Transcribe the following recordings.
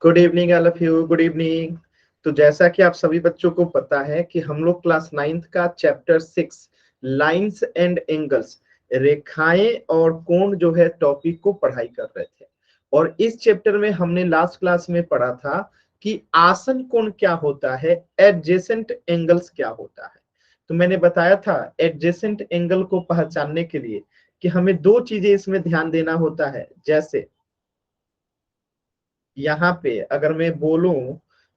Good evening all of you, good evening. तो जैसा कि आप सभी बच्चों को पता है कि हम लोग क्लास 9th का चैप्टर 6 लाइंस एंड एंगल्स, रेखाएं और कोण जो है टॉपिक को पढ़ाई कर रहे थे। और इस चैप्टर में हमने लास्ट क्लास में पढ़ा था कि आसन कोण क्या होता है, एडजेसेंट एंगल्स क्या होता है। तो मैंने बताया था एडजेसेंट एंगल को पहचानने के लिए कि हमें दो चीजें इसमें ध्यान देना होता है। जैसे यहाँ पे अगर मैं बोलूं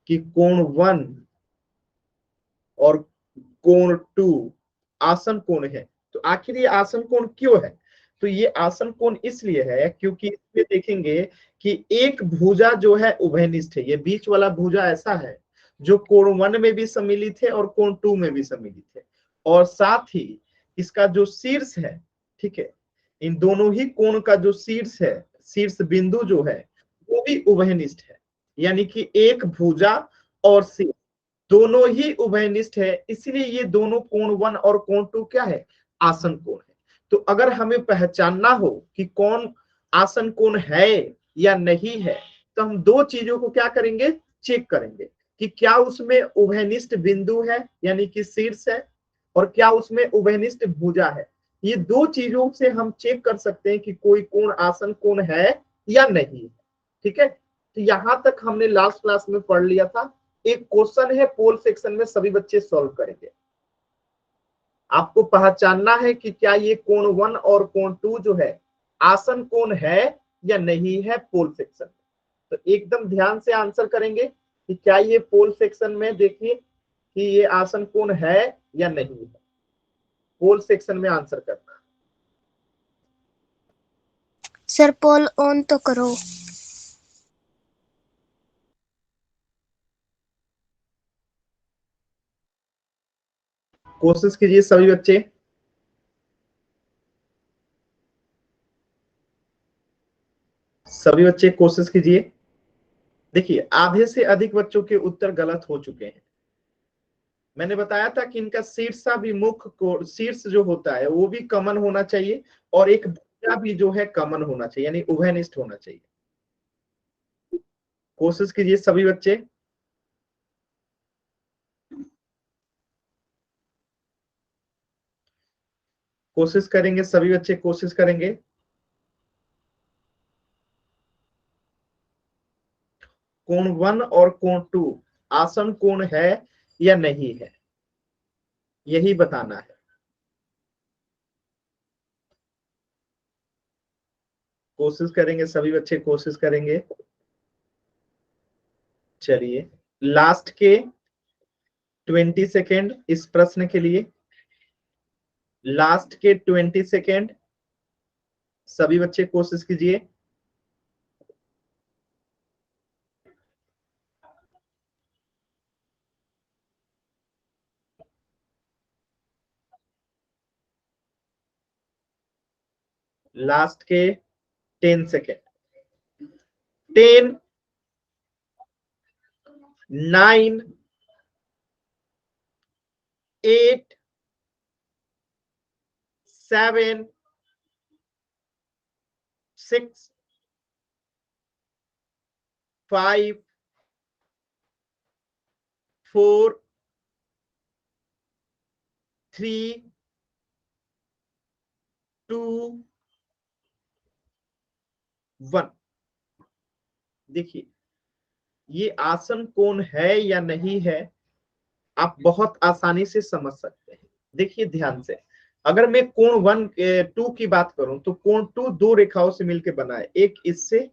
कि कोण 1 और कोण 2 आसन कोण है, तो आखिर ये आसन कोण क्यों है? तो ये आसन कोण इसलिए है क्योंकि इसमें देखेंगे कि एक भुजा जो है उभयनिष्ठ है। ये बीच वाला भुजा ऐसा है जो कोण 1 में भी सम्मिलित है और कोण 2 में भी सम्मिलित है, और साथ ही इसका जो शीर्ष है, ठीक है, इन दोनों ही कोण का जो शीर्ष है, शीर्ष बिंदु जो है वो भी उभयनिष्ठ है। यानी कि एक भुजा और शीर्ष दोनों ही उभयनिष्ठ है, इसलिए ये दोनों कोण 1 और कोण 2 क्या है? आसन कोण है। तो अगर हमें पहचानना हो कि कौन आसन कोण है या नहीं है, तो हम दो चीजों को क्या करेंगे? चेक करेंगे कि क्या उसमें उभयनिष्ठ बिंदु है यानी कि शीर्ष है, और क्या उसमें उभयनिष्ठ भुजा है। ये दो चीजों से हम चेक कर सकते हैं कि कोई कोण आसन कोण है या नहीं है। ठीक है, तो यहां तक हमने लास्ट क्लास में पढ़ लिया था। एक क्वेश्चन है पोल सेक्शन में, सभी बच्चे सॉल्व करेंगे। आपको पहचानना है कि क्या ये कोण 1 और कोण 2 जो है आसन कोण है या नहीं है पोल सेक्शन में। तो एकदम ध्यान से आंसर करेंगे कि क्या ये पोल सेक्शन में, देखिए कि ये आसन कोण है या नहीं है। पोल सेक्शन में आंसर करना। सर पोल ऑन तो करो। कोशिश कीजिए सभी बच्चे। सभी बच्चे कोशिश कीजिए। देखिए आधे से अधिक बच्चों के उत्तर गलत हो चुके हैं। मैंने बताया था कि इनका शीर्षाभिमुख को शीर्ष जो होता है वो भी कॉमन होना चाहिए, और एक भुजा भी जो है कॉमन होना चाहिए, यानी उभयनिष्ठ होना चाहिए। कोशिश कीजिए सभी बच्चे। कोशिश करेंगे सभी बच्चे, कोशिश करेंगे। कोण 1 और कोण 2 आसन कोण है या नहीं है, यही बताना है। कोशिश करेंगे सभी बच्चे, कोशिश करेंगे। चलिए लास्ट के 20 सेकेंड इस प्रश्न के लिए, लास्ट के 20 सेकेंड सभी बच्चे कोशिश कीजिए। लास्ट के 10 सेकेंड। 10, 9, 8, 7, 6, 5, 4, 3, 2, 1। देखिए ये आसन कोण है या नहीं है, आप बहुत आसानी से समझ सकते हैं। देखिए ध्यान से, अगर मैं कोण 1 2 की बात करूं तो कोण 2 दो रेखाओं से मिलकर बना है, एक इससे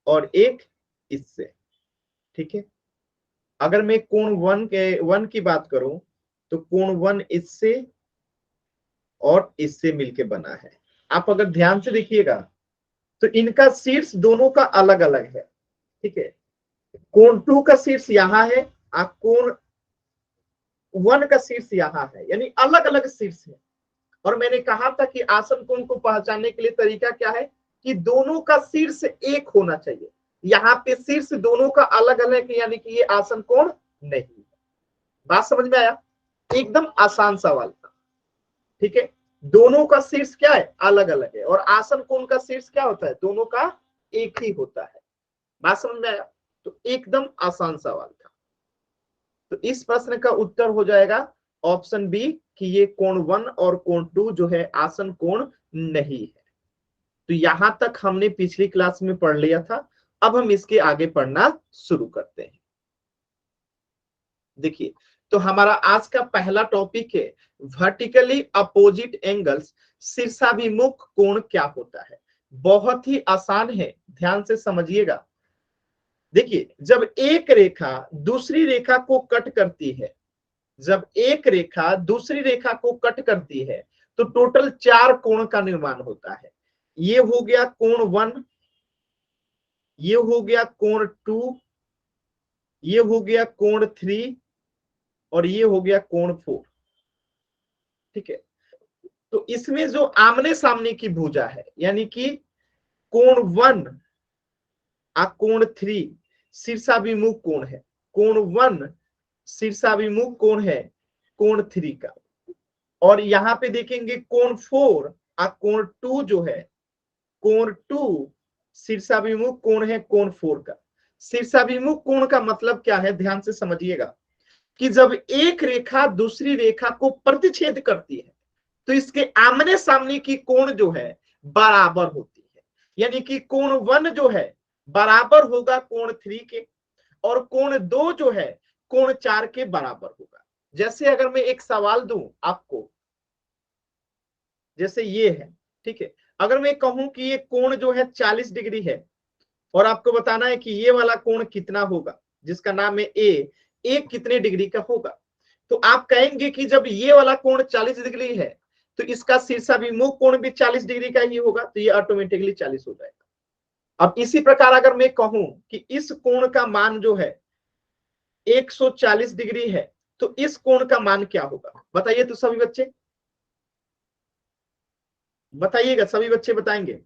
और एक इससे। ठीक है, अगर मैं कोण 1 की बात करूं तो कोण 1 इससे और इससे मिलके बना है। आप अगर ध्यान से देखिएगा तो इनका शीर्ष दोनों का अलग अलग है। ठीक है, कोण 2 का शीर्ष यहाँ है, आप कोण 1 का शीर्ष यहाँ है, यानी अलग अलग शीर्ष है। और मैंने कहा था कि आसन कोण को पहचानने के लिए तरीका क्या है कि दोनों का शीर्ष एक होना चाहिए। यहाँ पे शीर्ष दोनों का अलग अलग है, यानी कि ये आसन कोण नहीं है। बात समझ में आया? एकदम आसान सवाल था। ठीक है, दोनों का शीर्ष क्या है? अलग अलग है। और आसन कोण का शीर्ष क्या होता है? दोनों का एक ही होता है। बात समझ में आया? तो एकदम आसान सवाल था। तो इस प्रश्न का उत्तर हो जाएगा ऑप्शन बी कि ये कोण 1 और कोण 2 जो है आसन कोण नहीं है। तो यहां तक हमने पिछली क्लास में पढ़ लिया था। अब हम इसके आगे पढ़ना शुरू करते हैं। देखिए, तो हमारा आज का पहला टॉपिक है वर्टिकली अपोजिट एंगल्स, शीर्षाभिमुख कोण क्या होता है। बहुत ही आसान है, ध्यान से समझिएगा। देखिए, जब एक रेखा दूसरी रेखा को कट करती है, जब एक रेखा दूसरी रेखा को कट करती है तो टोटल 4 कोण का निर्माण होता है। ये हो गया कोण 1, ये हो गया कोण 2, ये हो गया कोण 3 और ये हो गया कोण 4। ठीक है, तो इसमें जो आमने सामने की भुजा है यानी कि कोण 1 और कोण 3 शीर्षाभिमुख कोण है। कोण 1 शीर्षाभिमुख कोण है कोण 3 का। और यहां पे देखेंगे कोण 4 और कोण 2 जो है, कोण 2 शीर्षाभिमुख कोण है कोण 4 का। शीर्षाभिमुख कोण का मतलब क्या है, ध्यान से समझिएगा कि जब एक रेखा दूसरी रेखा को प्रतिच्छेद करती है तो इसके आमने सामने की कोण जो है बराबर होती है। यानी कि कोण 1 जो है बराबर होगा कोण 3 के और कोण 2 जो है कोण 4 के बराबर होगा। जैसे अगर मैं एक सवाल दूं आपको, जैसे ये है, ठीक है, अगर मैं कहूं कि ये कोण जो है 40 डिग्री है और आपको बताना है कि ये वाला कोण कितना होगा, जिसका नाम है ए कितने डिग्री का होगा, तो आप कहेंगे कि जब ये वाला कोण 40 डिग्री है तो इसका शीर्षाभिमुख कोण भी 40 डिग्री का ही होगा, तो ये ऑटोमेटिकली 40 हो जाएगा। अब इसी प्रकार अगर मैं कहूं कि इस कोण का मान जो है 140 डिग्री है तो इस कोण का मान क्या होगा, बताइए तो सभी बच्चे बताइएगा, सभी बच्चे बताएंगे।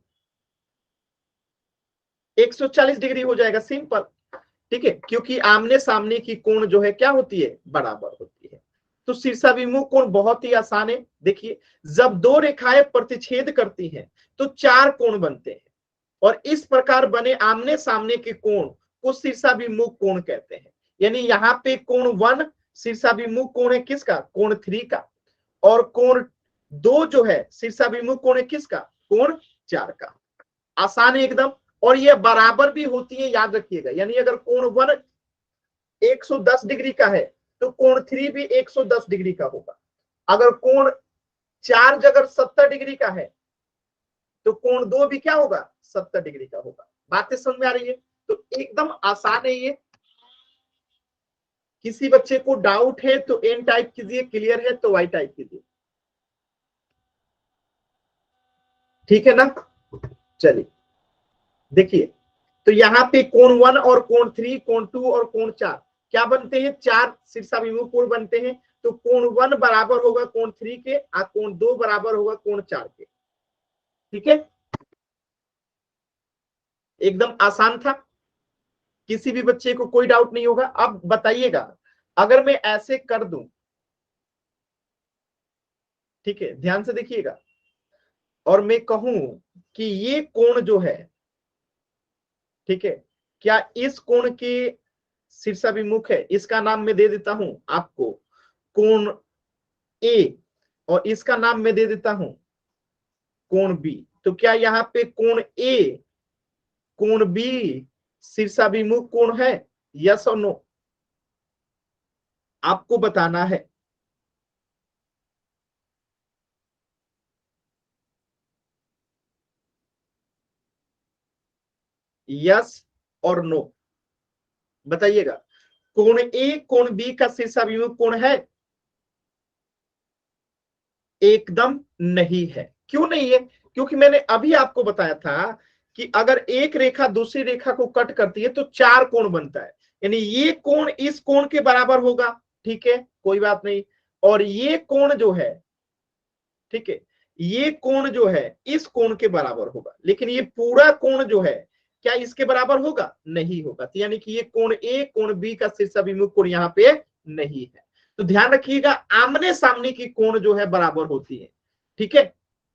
140 डिग्री हो जाएगा, सिंपल। ठीक है, क्योंकि आमने सामने की कोण जो है क्या होती है, बराबर होती है। तो शीर्षाभिमुख कोण बहुत ही आसान है। देखिए, जब दो रेखाएं प्रतिच्छेद करती हैं तो 4 कोण बनते हैं और इस प्रकार बने आमने सामने के कोण को शीर्षाभिमुख कोण कहते हैं। यानी यहाँ पे कोण 1 शीर्षाभिमुख कोण है किसका, कोण 3 का, और कोण 2 जो है शीर्षाभिमुख कोण है किसका, कोण 4 का। आसान है एकदम। और ये बराबर भी होती है, याद रखिएगा। यानी अगर कोण 1 110 डिग्री का है तो कोण 3 भी 110 डिग्री का होगा। अगर कोण 4 अगर 70 डिग्री का है तो कोण 2 भी क्या होगा, 70 डिग्री का होगा। बातें समझ में आ रही है? तो एकदम आसान है ये। किसी बच्चे को डाउट है तो एन टाइप कीजिए, क्लियर है तो वाई टाइप कीजिए। ठीक है ना? चलिए देखिए, तो यहाँ पे कोण 1 और कोण 3, कोण 2 और कोण 4 क्या बनते हैं, 4 शीर्षाभिमुख कोण बनते हैं। तो कोण 1 बराबर होगा कोण 3 के और कोण 2 बराबर होगा कोण 4 के। ठीक है, एकदम आसान था, किसी भी बच्चे को कोई डाउट नहीं होगा। अब बताइएगा, अगर मैं ऐसे कर दूं, ठीक है, ध्यान से देखिएगा, और मैं कहूं कि ये कोण जो है, ठीक है, क्या इस कोण के शीर्षाभिमुख है, इसका नाम मैं दे देता हूं आपको कोण ए और इसका नाम मैं दे देता हूं कोण बी। तो क्या यहाँ पे कोण ए कोण बी शीर्षाभिमुख कोण है, यस और नो? आपको बताना है। यस और नो बताइएगा। कोण ए कोण बी का शीर्षाभिमुख कोण है? एकदम नहीं है। क्यों नहीं है? क्योंकि मैंने अभी आपको बताया था कि अगर एक रेखा दूसरी रेखा को कट करती है तो 4 कोण बनता है। यानी ये कोण इस कोण के बराबर होगा, ठीक है, कोई बात नहीं। और ये कोण जो है, ठीक है, ये कोण जो है इस कोण के बराबर होगा, लेकिन ये पूरा कोण जो है क्या इसके बराबर होगा, नहीं होगा। तो यानी कि ये कोण ए कोण बी का शीर्षाभिमुख कोण यहाँ पे नहीं है। तो ध्यान रखिएगा, आमने सामने की कोण जो है बराबर होती है। ठीक है,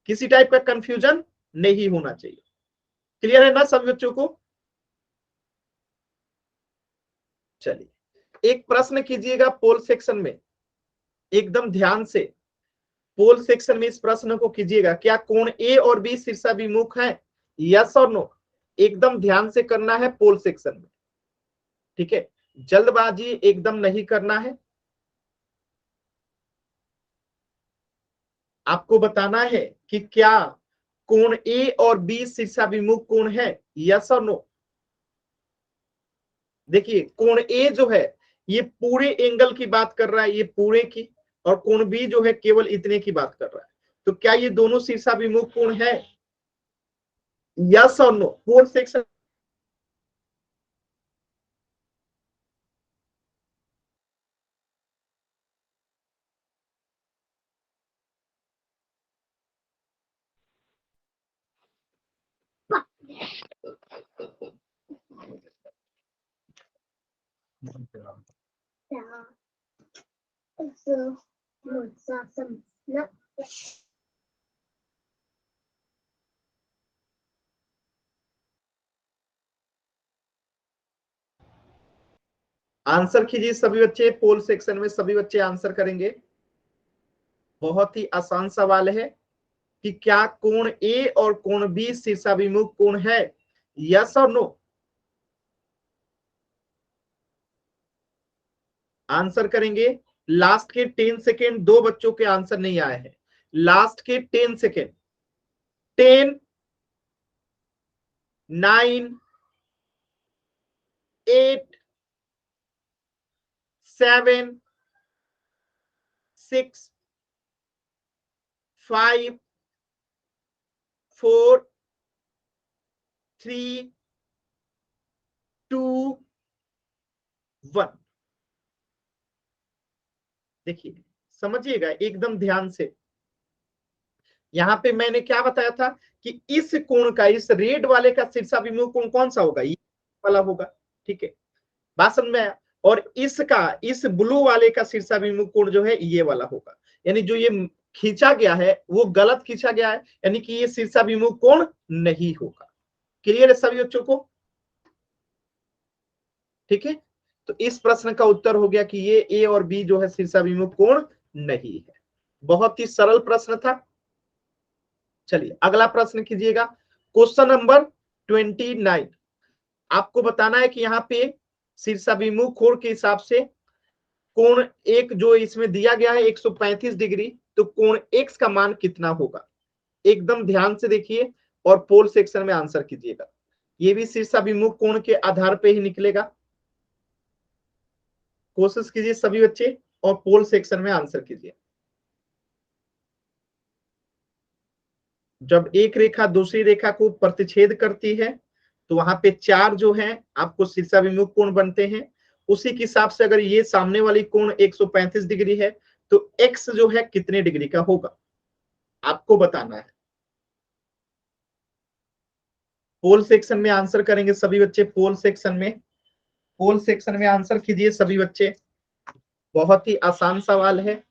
किसी टाइप का कंफ्यूजन नहीं होना चाहिए। क्लियर है ना सभी बच्चों को? चलिए एक प्रश्न कीजिएगा पोल सेक्शन में, एकदम ध्यान से पोल सेक्शन में इस प्रश्न को कीजिएगा, क्या कोण ए और बी शीर्षाभिमुख है? यस और नो, एकदम ध्यान से करना है पोल सेक्शन में, ठीक है, जल्दबाजी एकदम नहीं करना है। आपको बताना है कि क्या कोण ए और बी शीर्षाभिमुख कोण है, यस और नो। देखिए कोण ए जो है ये पूरे एंगल की बात कर रहा है, ये पूरे की, और कोण बी जो है केवल इतने की बात कर रहा है। तो क्या ये दोनों शीर्षाभिमुख कोण है, यस और नो? पोल सेक्शन आंसर कीजिए सभी बच्चे, पोल सेक्शन में सभी बच्चे आंसर करेंगे। बहुत ही आसान सवाल है कि क्या कोण ए और कोण बी शीर्षाभिमुख कोण है, यस और नो? आंसर करेंगे। लास्ट के 10 सेकेंड, दो बच्चों के आंसर नहीं आए हैं, लास्ट के 10 सेकेंड, 10, 9, 8, 7, 6, 5, 4, 3, 2, 1। देखिए समझिएगा एकदम ध्यान से, यहां पे मैंने क्या बताया था कि इस कोण का, इस रेड वाले का शीर्षाभिमुख कोण कौन सा होगा, ये वाला होगा, ठीक है, बात समझ में आया? और इसका, इस ब्लू वाले का शीर्षाभिमुख कोण जो है ये वाला होगा, यानी जो ये खींचा गया है वो गलत खींचा गया है, यानी कि ये शीर्षाभिमुख कोण नहीं होगा। क्लियर है सभी बच्चों को? ठीक है, तो इस प्रश्न का उत्तर हो गया कि ये ए और बी जो है शीर्षाभिमुख कोण नहीं है। बहुत ही सरल प्रश्न था। चलिए अगला प्रश्न कीजिएगा, क्वेश्चन नंबर 29। आपको बताना है कि यहाँ पे शीर्षाभिमुख कोण के हिसाब से कोण एक जो इसमें दिया गया है 135 डिग्री, तो कोण एक्स का मान कितना होगा? एकदम ध्यान से देखिए और पोल सेक्शन में आंसर कीजिएगा, ये भी शीर्षाभिमुख कोण के आधार पे ही निकलेगा। कोशिश कीजिए सभी बच्चे और पोल सेक्शन में आंसर कीजिए। जब एक रेखा दूसरी रेखा को प्रतिच्छेद करती है तो वहां पे चार जो है आपको शीर्षाभिमुख कोण बनते हैं। उसी के हिसाब से अगर ये सामने वाली कोण 135 डिग्री है तो एक्स जो है कितने डिग्री का होगा, आपको बताना है। पोल सेक्शन में आंसर करेंगे सभी बच्चे, पोल सेक्शन में, पोल सेक्शन में आंसर कीजिए सभी बच्चे। बहुत ही आसान सवाल है।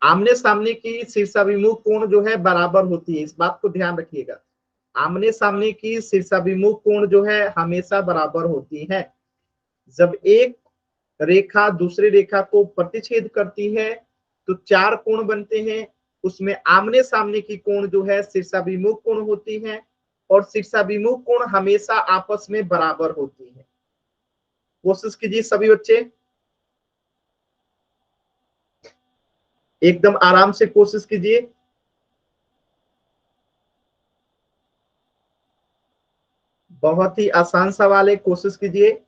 आमने सामने की शीर्षाभिमुख कोण जो है बराबर होती है, इस बात को ध्यान रखिएगा। आमने सामने की शीर्षाभिमुख कोण जो है हमेशा बराबर होती है। जब एक रेखा दूसरी रेखा को प्रतिच्छेद करती है तो चार कोण बनते हैं, उसमें आमने सामने की कोण जो है शीर्षाभिमुख कोण होती है, और शीर्षाभिमुख कोण हमेशा आपस में बराबर होती है। कोशिश कीजिए सभी बच्चे, एकदम आराम से कोशिश कीजिए। बहुत ही आसान सवाल है, कोशिश कीजिए।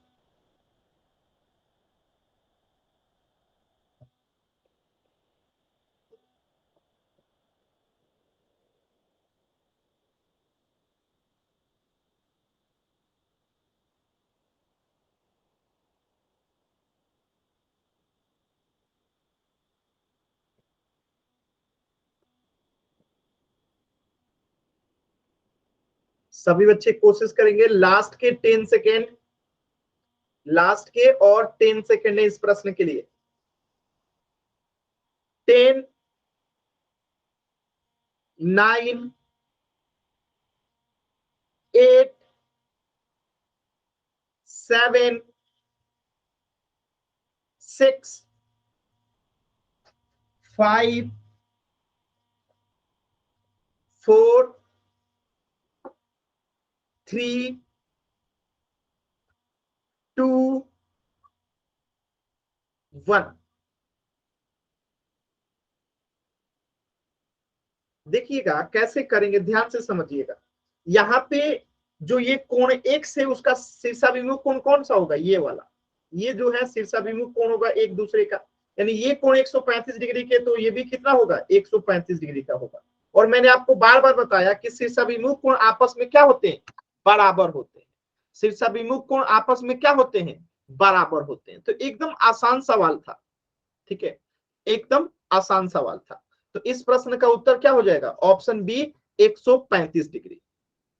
सभी बच्चे कोशिश करेंगे। लास्ट के 10 सेकेंड, लास्ट के और 10 सेकेंड है इस प्रश्न के लिए। 10, 9, 8 7 6 5 4 3 2 1। देखिएगा कैसे करेंगे, ध्यान से समझिएगा। यहाँ पे जो ये कोण एक से उसका शीर्षाभिमुख कोण कौन सा होगा, ये वाला, ये जो है शीर्षाभिमुख कोण होगा एक दूसरे का, यानी ये कोण 135 डिग्री के, तो ये भी कितना होगा 135 डिग्री का होगा। और मैंने आपको बार बार बताया कि शीर्षाभिमुख कोण आपस में क्या होते हैं, बराबर होते हैं। शीर्षाभिमुख कोण आपस में क्या होते हैं, बराबर होते हैं। तो एकदम आसान सवाल था, ठीक है, एकदम आसान सवाल था। तो इस प्रश्न का उत्तर क्या हो जाएगा, ऑप्शन बी 135 डिग्री।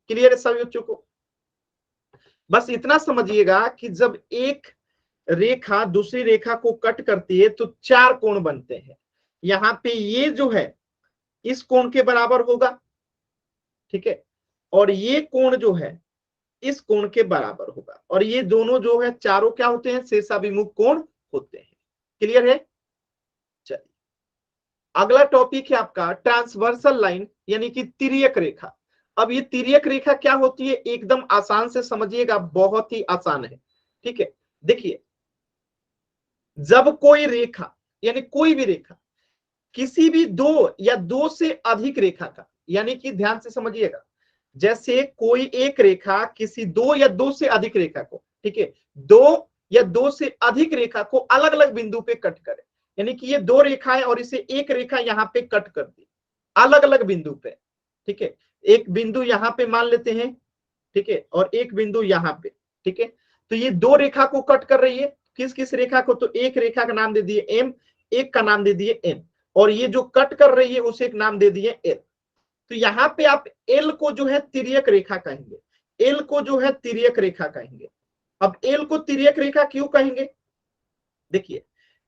क्लियर है सभी बच्चों को? बस इतना समझिएगा कि जब एक रेखा दूसरी रेखा को कट करती है तो 4 कोण बनते हैं। यहां पे ये जो है इस कोण के बराबर होगा, ठीक है, और ये कोण जो है इस कोण के बराबर होगा, और ये दोनों जो है चारों क्या होते हैं, शीर्षाभिमुख कोण होते हैं। क्लियर है? चलिए अगला टॉपिक है आपका ट्रांसवर्सल लाइन, यानी कि तिर्यक रेखा। अब ये तिर्यक रेखा क्या होती है, एकदम आसान से समझिएगा, बहुत ही आसान है, ठीक है। देखिए जब कोई रेखा, यानी कोई भी रेखा किसी भी दो या दो से अधिक रेखा का, यानी कि ध्यान से समझिएगा, जैसे कोई एक रेखा किसी दो या दो से अधिक रेखा को, ठीक है, दो या दो से अधिक रेखा को अलग अलग बिंदु पे कट करे, यानी कि ये दो रेखाएं और इसे एक रेखा यहां पे कट कर दी अलग अलग बिंदु पे, ठीक है, एक बिंदु यहां पे मान लेते हैं, ठीक है, और एक बिंदु यहां पे, ठीक है। तो ये दो रेखा को कट कर रही है, किस किस रेखा को, तो एक रेखा का नाम दे दिए एम, एक का नाम दे दिए एन, और ये जो कट कर रही है उसे एक नाम दे दिए एल। तो यहाँ पे आप एल को जो है तिर्यक रेखा कहेंगे, एल को जो है तिर्यक रेखा कहेंगे। अब एल को तिर्यक रेखा क्यों कहेंगे, देखिए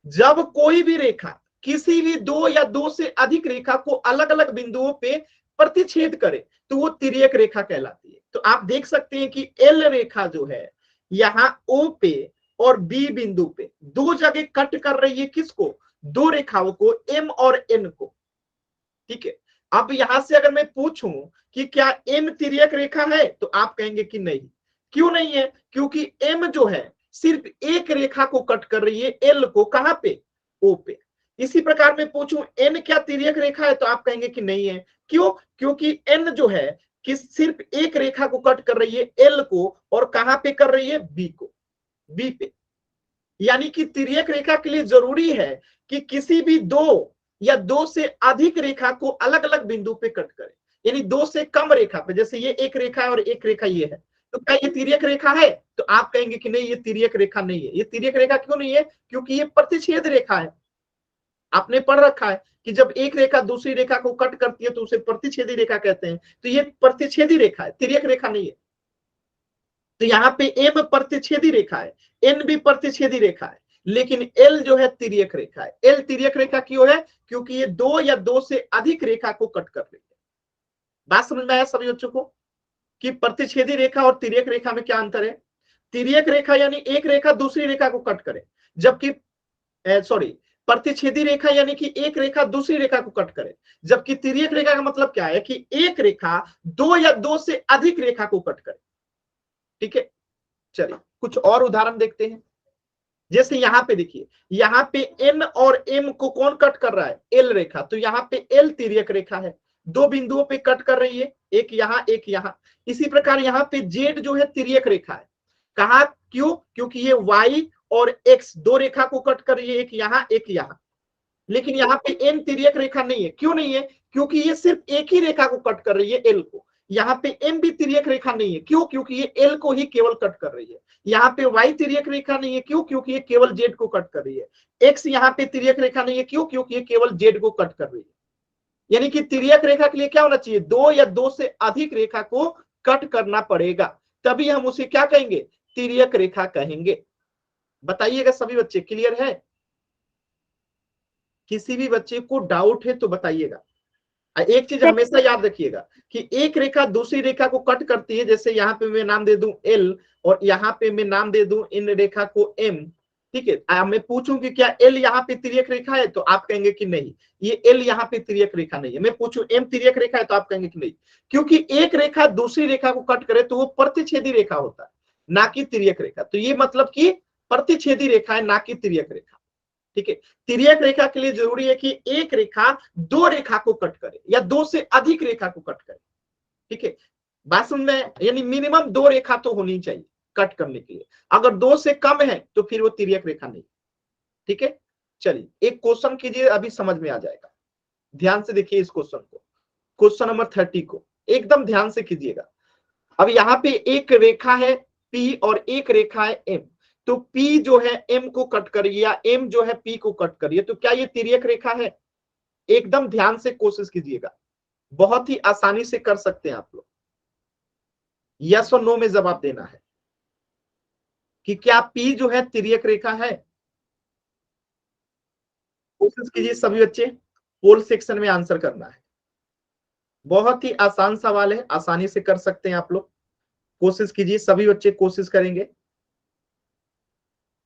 जब कोई भी रेखा किसी भी दो या दो से अधिक रेखा को अलग अलग बिंदुओं पे प्रतिच्छेद करे तो वो तिर्यक रेखा कहलाती है। तो आप देख सकते हैं कि एल रेखा जो है यहाँ ओ पे और बी बिंदु पे दो जगह कट कर रही है, किसको, दो रेखाओं को, एम और एन को, ठीक है। अब यहां से अगर मैं पूछूं कि क्या एम तिर्यक रेखा है, तो आप कहेंगे कि नहीं। क्यों नहीं है, क्योंकि एम जो है सिर्फ एक रेखा को कट कर रही है, एल को, कहां पे, ओ पे। इसी प्रकार मैं पूछूं एन क्या तिर्यक रेखा है, तो आप कहेंगे कि नहीं है। क्यों, क्योंकि एन जो है कि सिर्फ एक रेखा को कट कर रही है, एल को, और कहां पे कर रही है, बी को, बी पे। यानी कि तिर्यक रेखा के लिए जरूरी है कि किसी भी दो या दो से अधिक रेखा को अलग अलग बिंदु पे कट करे, यानी दो से कम रेखा पे, जैसे ये एक रेखा है और एक रेखा ये है, तो क्या ये तिर्यक रेखा है, तो आप कहेंगे कि नहीं, ये तिर्यक रेखा नहीं है। ये तिर्यक रेखा क्यों नहीं है, क्योंकि ये प्रतिच्छेद रेखा है। आपने पढ़ रखा है कि जब एक रेखा दूसरी रेखा को कट करती है तो उसे प्रतिच्छेदी रेखा कहते हैं, तो ये प्रतिच्छेदी रेखा है, तिर्यक रेखा नहीं है। तो यहाँ पे एम प्रतिच्छेदी रेखा है, एन भी प्रतिच्छेदी रेखा है, लेकिन एल जो है तिर्यक रेखा है। एल तिर्यक रेखा क्यों है, क्योंकि ये दो या दो से अधिक रेखा को कट कर रही है। बात समझ में आया सभी बच्चों को कि प्रतिच्छेदी रेखा और तिर्यक रेखा में क्या अंतर है। तिर्यक रेखा यानी एक रेखा दूसरी रेखा को कट करे, जबकि सॉरी, प्रतिच्छेदी रेखा यानी कि एक रेखा दूसरी रेखा को कट करे, जबकि तिर्यक रेखा का मतलब क्या है कि एक रेखा दो या दो से अधिक रेखा को कट करे, ठीक है। चलिए कुछ और उदाहरण देखते हैं। जैसे यहाँ पे देखिए, यहाँ पे एन और एम को कौन कट कर रहा है, एल रेखा, तो यहाँ पे एल तिर्यक रेखा है, दो बिंदुओं पे कट कर रही है, एक यहाँ एक यहाँ। इसी प्रकार यहाँ पे जेड जो है तिर्यक रेखा है, कहा, क्यों, क्योंकि ये वाई और एक्स दो रेखा को कट कर रही है, एक यहाँ एक यहाँ। लेकिन यहाँ पे एन तिर्यक रेखा नहीं है, क्यों नहीं है, क्योंकि ये सिर्फ एक ही रेखा को कट कर रही है, एल को। यहाँ पे एम भी तिर्यक रेखा नहीं है, क्यों, क्योंकि ये एल को ही केवल कट कर रही है। यहाँ पे वाई तिर्यक रेखा नहीं है, क्यों, क्योंकि ये केवल जेड को कट कर रही है। एक्स यहाँ पे तिर्यक रेखा नहीं है, क्यों, क्योंकि ये केवल जेड को कट कर रही है। यानी कि तिर्यक रेखा के लिए क्या होना चाहिए, दो या दो से अधिक रेखा को कट करना पड़ेगा, तभी हम उसे क्या कहेंगे, तिर्यक रेखा कहेंगे। बताइएगा सभी बच्चे, क्लियर है? किसी भी बच्चे को डाउट है तो बताइएगा। एक चीज हमेशा याद रखिएगा कि एक रेखा दूसरी रेखा को कट करती है। जैसे यहाँ पे मैं नाम दे दूं एल और यहाँ पे मैं नाम दे दूं इन रेखा को एम, ठीक है। मैं पूछूं कि क्या एल यहाँ पे तिर्यक रेखा है, तो आप कहेंगे कि नहीं, ये एल यहाँ पे तिर्यक रेखा नहीं है। मैं पूछूं एम तिर्यक रेखा है, तो आप कहेंगे कि नहीं, क्योंकि एक रेखा दूसरी रेखा को कट करे तो वो प्रतिच्छेदी रेखा होता है, ना कि तिर्यक रेखा। तो ये मतलब कि प्रतिच्छेदी रेखा है, ना कि तिर्यक रेखा, ठीक है। तिर्यक रेखा के लिए जरूरी है कि एक रेखा दो रेखा को कट करे या दो से अधिक रेखा को कट करे, ठीक है। बात समझ में, यानी मिनिमम दो रेखा तो होनी चाहिए कट करने के लिए। अगर दो से कम है तो फिर वो तिर्यक रेखा नहीं, ठीक है। चलिए एक क्वेश्चन कीजिए, अभी समझ में आ जाएगा। ध्यान से देखिए इस क्वेश्चन को, क्वेश्चन नंबर 30 को एकदम ध्यान से कीजिएगा। अब यहाँ पे एक रेखा है P और एक रेखा है M, तो P जो है M को कट करिए या M जो है P को कट करिए, तो क्या ये तिर्यक रेखा है? एकदम ध्यान से कोशिश कीजिएगा, बहुत ही आसानी से कर सकते हैं आप लोग। यस और नो में जवाब देना है कि क्या P जो है तिर्यक रेखा है। कोशिश कीजिए सभी बच्चे, पोल सेक्शन में आंसर करना है। बहुत ही आसान सवाल है, आसानी से कर सकते हैं आप लोग। कोशिश कीजिए सभी बच्चे, कोशिश करेंगे,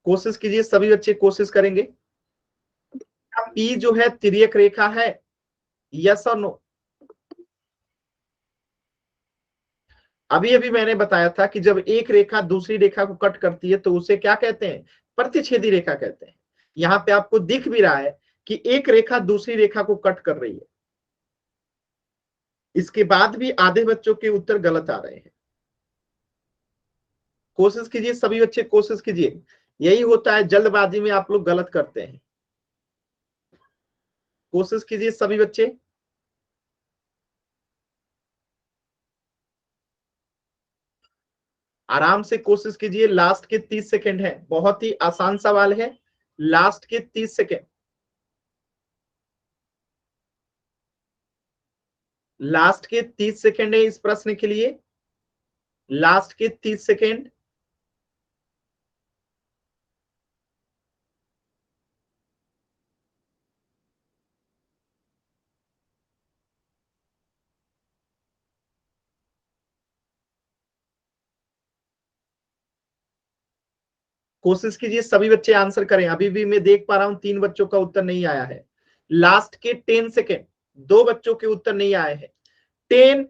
कोशिश कीजिए सभी बच्चे, कोशिश करेंगे। क्या P जो है तिर्यक रेखा है? यस और नो। अभी अभी मैंने बताया था कि जब एक रेखा दूसरी रेखा को कट करती है तो उसे क्या कहते हैं? प्रतिच्छेदी रेखा कहते हैं। यहां पे आपको दिख भी रहा है कि एक रेखा दूसरी रेखा को कट कर रही है। इसके बाद भी आधे बच्चों के उत्तर गलत आ रहे हैं। कोशिश कीजिए सभी बच्चे, कोशिश कीजिए। यही होता है, जल्दबाजी में आप लोग गलत करते हैं। कोशिश कीजिए सभी बच्चे। आराम से कोशिश कीजिए, लास्ट के 30 सेकंड है, बहुत ही आसान सवाल है, लास्ट के 30 सेकंड, लास्ट के 30 सेकंड है इस प्रश्न के लिए, लास्ट के 30 सेकंड। कोशिश कीजिए सभी बच्चे आंसर करें। अभी भी मैं देख पा रहा हूं 3 बच्चों का उत्तर नहीं आया है। लास्ट के 10 सेकेंड, 2 बच्चों के उत्तर नहीं आए हैं। 10,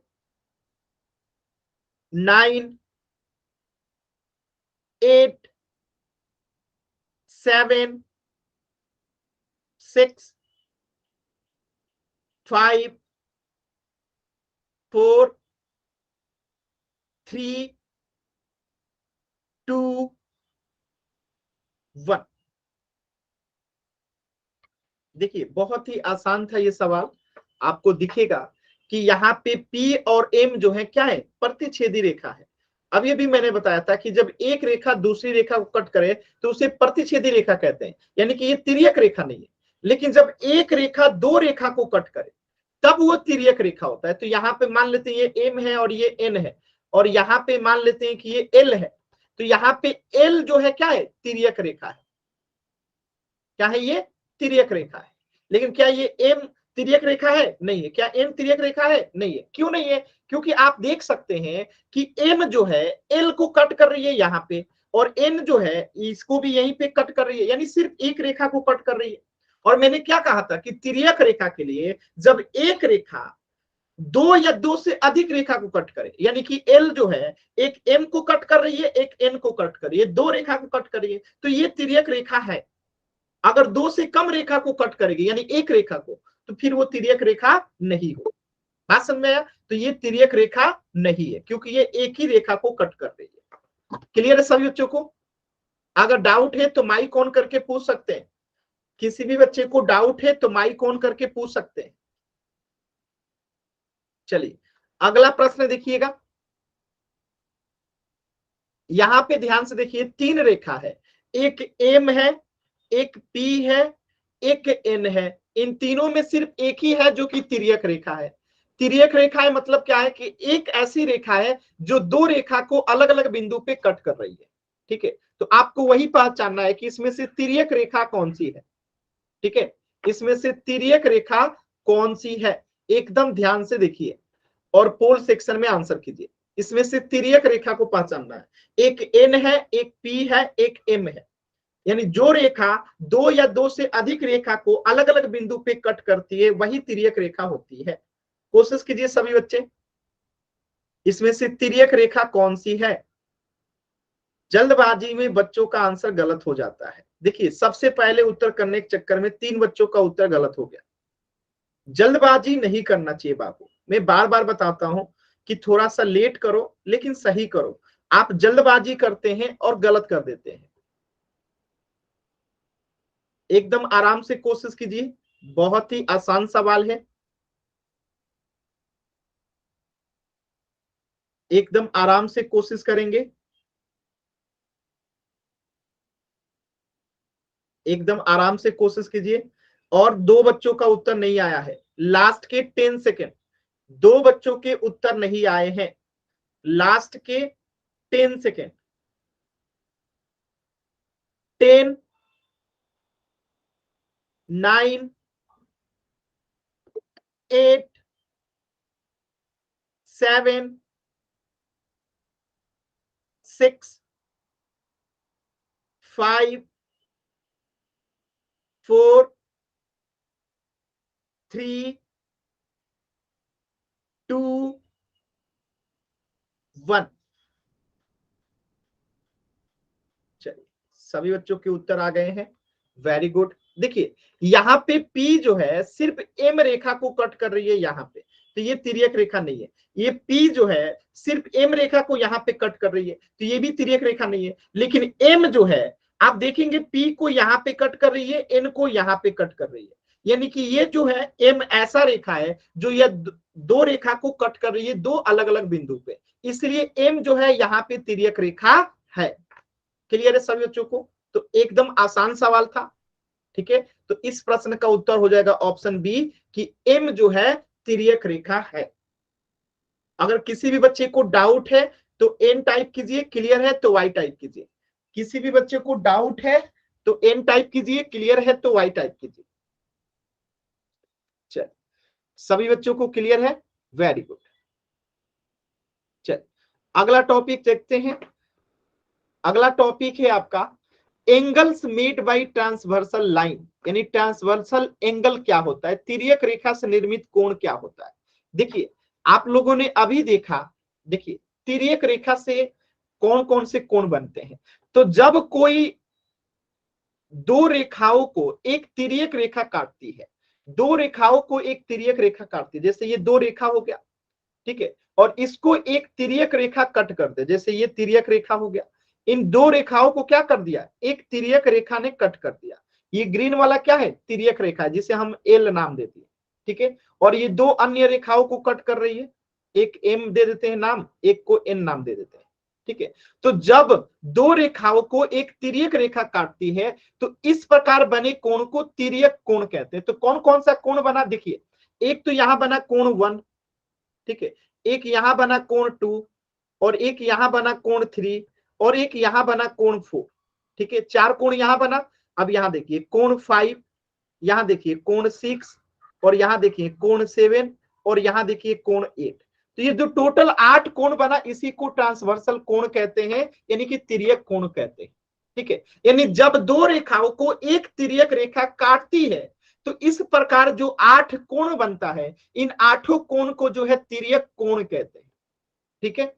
9, 8, 7, 6, 5, 4, 3, 2, 1। देखिए बहुत ही आसान था ये सवाल। आपको दिखेगा कि यहाँ पे P और M जो है क्या है? प्रतिच्छेदी रेखा है। अभी अभी मैंने बताया था कि जब एक रेखा दूसरी रेखा को कट करे तो उसे प्रतिच्छेदी रेखा कहते हैं, यानी कि ये तिर्यक रेखा नहीं है। लेकिन जब एक रेखा दो रेखा को कट करे तब वो तिर्यक रेखा होता है। तो यहाँ पे मान लेते हैं ये M है और ये N है, और यहाँ पे मान लेते हैं कि ये L है। तो यहाँ पे L जो है क्या है? तिर्यक रेखा है। क्या है ये? तिर्यक रेखा है। लेकिन क्या ये एम तिर्यक रेखा है? नहीं है। क्या एम तिर्यक रेखा है? नहीं है। क्यों नहीं है? क्योंकि आप देख सकते हैं कि एम जो है एल को कट कर रही है यहाँ पे, और एन जो है इसको भी यहीं पे कट कर रही है, यानी सिर्फ एक रेखा को कट कर रही है। और मैंने क्या कहा था कि तिर्यक रेखा के लिए जब एक रेखा दो या दो से अधिक रेखा को कट करे, यानी कि एल जो है एक एम को कट कर रही है, एक एन को कट कर रही है, दो रेखा को कट कर रही है, तो ये तिर्यक रेखा है। अगर दो से कम रेखा को कट करेगी, यानी एक रेखा को, तो फिर वो तिर्यक रेखा नहीं हो। बात समझ में आया? तो ये तिर्यक रेखा नहीं है, क्योंकि ये एक ही रेखा को कट कर रही है। क्लियर है सभी बच्चों को? अगर डाउट है तो माइक ऑन करके पूछ सकते हैं। किसी भी बच्चे को डाउट है तो माइक ऑन करके पूछ सकते हैं। चलिए अगला प्रश्न देखिएगा। यहां पे ध्यान से देखिए, तीन रेखा है, एक एम है, एक पी है, एक एन है। इन तीनों में सिर्फ एक ही है जो कि तिर्यक रेखा है। तिर्यक रेखा है मतलब क्या है कि एक ऐसी रेखा है जो दो रेखा को अलग अलग बिंदु पे कट कर रही है। ठीक है, तो आपको वही पहचानना है कि इसमें से तिर्यक रेखा कौन सी है। ठीक है, इसमें से तिर्यक रेखा कौन सी है। एकदम ध्यान से देखिए और पोल सेक्शन में आंसर कीजिए। इसमें से तिर्यक रेखा को पहचानना है। एक एन है, एक पी है, एक एम है। यानी जो रेखा दो या दो से अधिक रेखा को अलग अलग बिंदु पे कट करती है वही तिर्यक रेखा होती है। कोशिश कीजिए सभी बच्चे, इसमें से तिर्यक रेखा कौन सी है? जल्दबाजी में बच्चों का आंसर गलत हो जाता है। देखिए सबसे पहले उत्तर करने के चक्कर में 3 बच्चों का उत्तर गलत हो गया। जल्दबाजी नहीं करना चाहिए बाबू। मैं बार बार बताता हूं कि थोड़ा सा लेट करो लेकिन सही करो। आप जल्दबाजी करते हैं और गलत कर देते हैं। एकदम आराम से कोशिश कीजिए, बहुत ही आसान सवाल है। एकदम आराम से कोशिश करेंगे, एकदम आराम से कोशिश कीजिए। और 2 बच्चों का उत्तर नहीं आया है, लास्ट के 10 सेकेंड। 2 बच्चों के उत्तर नहीं आए हैं, लास्ट के 10 सेकेंड। 10, 9, 8, 7, 6, 5, 4, 3, 2, 1। चलिए सभी बच्चों के उत्तर आ गए हैं, वेरी गुड। देखिए यहाँ पे P जो है सिर्फ M रेखा को कट कर रही है यहाँ पे, तो ये तिर्यक रेखा नहीं है। ये P जो है सिर्फ M रेखा को यहाँ पे कट कर रही है, तो ये भी तिर्यक रेखा नहीं है। लेकिन M जो है आप देखेंगे P को यहाँ पे कट कर रही है, N को यहाँ पे कट कर रही है। यानी कि ये जो है M ऐसा रेखा है जो यह दो रेखा को कट कर रही है दो अलग अलग बिंदु पे, इसलिए M जो है यहाँ पे तिर्यक रेखा है। क्लियर है सभी बच्चों को? तो एकदम आसान सवाल था, ठीक है। तो इस प्रश्न का उत्तर हो जाएगा ऑप्शन बी कि एम जो है तिर्यक रेखा है। अगर किसी भी बच्चे को डाउट है तो एन टाइप कीजिए, क्लियर है तो वाई टाइप कीजिए। किसी भी बच्चे को डाउट है तो एन टाइप कीजिए, क्लियर है तो वाई टाइप कीजिए। चल सभी बच्चों को क्लियर है, वेरी गुड। चल अगला टॉपिक देखते हैं। अगला टॉपिक है आपका angles made by transversal line, यानी ट्रांसवर्सल एंगल क्या होता है, तिर्यक रेखा से निर्मित कोण क्या होता है। देखिए आप लोगों ने अभी देखा, देखिए तिर्यक रेखा से कौन कौन से कोण बनते हैं। तो जब कोई दो रेखाओं को एक तिर्यक रेखा काटती है, दो रेखाओं को एक तिर्यक रेखा काटती है, जैसे ये दो रेखा हो गया, ठीक है, और इसको एक तिर्यक रेखा कट कर दे, जैसे ये तिर्यक रेखा हो गया। इन दो रेखाओं को क्या कर दिया, एक तिर्यक रेखा ने कट कर दिया। ये ग्रीन वाला क्या है, तिर्यक रेखा है जिसे हम एल नाम देते हैं, ठीक है। और ये दो अन्य रेखाओं को कट कर रही है, एक एम दे देते हैं नाम, एक को एन नाम दे देते हैं, ठीक है। तो जब दो रेखाओं को एक तिर्यक रेखा काटती है तो इस प्रकार बने कोण को तिर्यक कोण कहते हैं। तो कौन कौन सा कोण बना, देखिए एक तो यहां बना कोण 1, ठीक है, एक यहां बना कोण 2, और एक यहां बना कोण 3, और एक यहां बना कोण 4, ठीक है। 4 कोण यहां बना। अब यहां देखिए कोण 5, यहां देखिए कोण 6, और यहां देखिए कोण 7, और यहां देखिए कोण 8। तो ये जो टोटल 8 कोण बना इसी को ट्रांसवर्सल कोण कहते हैं, यानी कि तिर्यक कोण कहते हैं, ठीक है। यानी जब दो रेखाओं को एक तिर्यक रेखा काटती है तो इस प्रकार जो 8 कोण बनता है, इन 8 कोण को जो है तिर्यक कोण कहते हैं, ठीक है।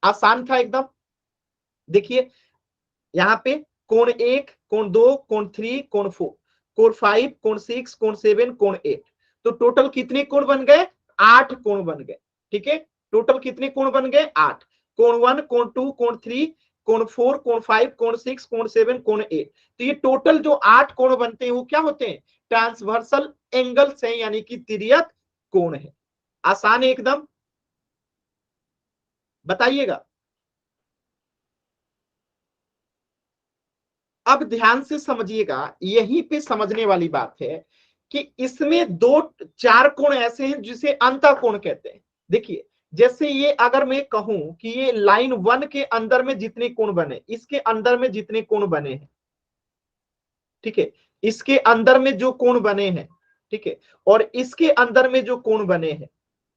आसान था एकदम। देखिए यहाँ पे कोण 1, कोण 2, कोण 3, कोण 4, कोण 5, कोण 6, कोण 7, कोण 8। तो टोटल कितने कोण बन गए, 8 कोण बन गए, ठीक है। टोटल कितने कोण बन गए, 8। कोण 1, कोण 2, कोण 3, कोण 4, कोण 5, कोण 6, कोण 7, कोण 8। तो ये टोटल जो 8 कोण बनते हैं वो क्या होते हैं, ट्रांसवर्सल एंगल्स हैं, यानी कि तिर्यक कोण है। आसान है एकदम, बताइएगा। अब ध्यान से समझिएगा, यहीं पे समझने वाली बात है कि इसमें दो चार कोण ऐसे हैं जिसे अंतः कोण कहते हैं। देखिए जैसे ये अगर मैं कहूं कि ये लाइन 1 के अंदर में जितने कोण बने, इसके अंदर में जितने कोण बने हैं, ठीक है, इसके अंदर में जो कोण बने हैं, ठीक है, और इसके अंदर में जो कोण बने हैं,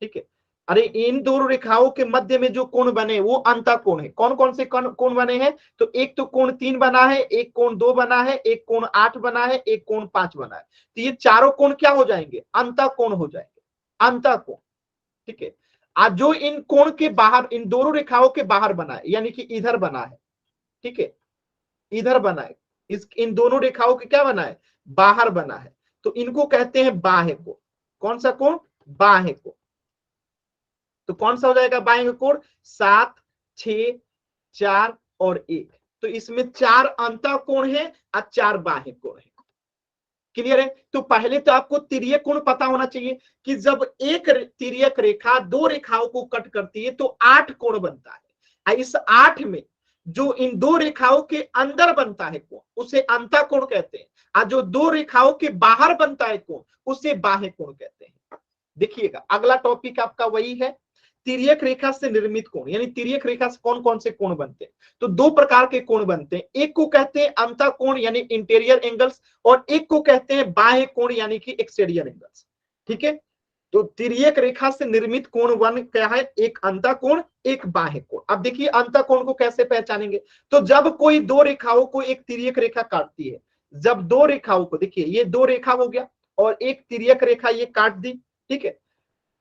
ठीक है, अरे इन दोनों रेखाओं के मध्य में जो कोण बने वो अंतःकोण है। कौन कौन से कोण बने हैं? तो एक तो कोण 3 बना है, एक कोण 2 बना है, एक कोण 8 बना है, एक कोण 5 बना है। तो ये चारों कोण क्या हो जाएंगे? अंतःकोण हो जाएंगे, अंतःकोण। ठीक है, आज जो इन कोण के बाहर, इन दोनों रेखाओं के बाहर बना है, यानी कि इधर बना है, ठीक है, इधर बना है, इस इन दोनों रेखाओं के क्या बना है? बाहर बना है, तो इनको कहते हैं बाह्य कोण। कौन सा कोण? बाह्य कोण। तो कौन सा हो जाएगा बाह्य कोण? 7, 6, 4 और 1। तो इसमें 4 अंतःकोण है और 4 बाह्य कोण है। क्लियर है? तो पहले तो आपको तिर्यक कोण पता होना चाहिए कि जब एक तिर्यक रेखा दो रेखाओं को कट करती है तो 8 कोण बनता है। इस 8 में जो इन दो रेखाओं के अंदर बनता है कोण उसे अंतःकोण कहते हैं, और जो दो रेखाओं के बाहर बनता है कोण उसे बाह्य कोण कहते हैं। देखिएगा, अगला टॉपिक आपका वही है, तिर्यक रेखा से निर्मित कोण। यानी तिर्यक रेखा से कौन कौन से कोण बनते हैं? तो दो प्रकार के कोण बनते हैं, एक को कहते हैं अंतःकोण यानी इंटीरियर एंगल्स, और एक को कहते हैं बाह्य कोण यानी कि एक्सटीरियर एंगल्स। ठीक है, तो तिर्यक रेखा से निर्मित कोण वन क्या है? एक अंतःकोण, एक बाह्य कोण। अब देखिए अंतःकोण को कैसे पहचानेंगे? तो जब कोई दो रेखाओं को एक तिर्यक रेखा काटती है, जब दो रेखाओं को, देखिए ये दो रेखा हो गया और एक तिर्यक रेखा ये काट दी, ठीक है,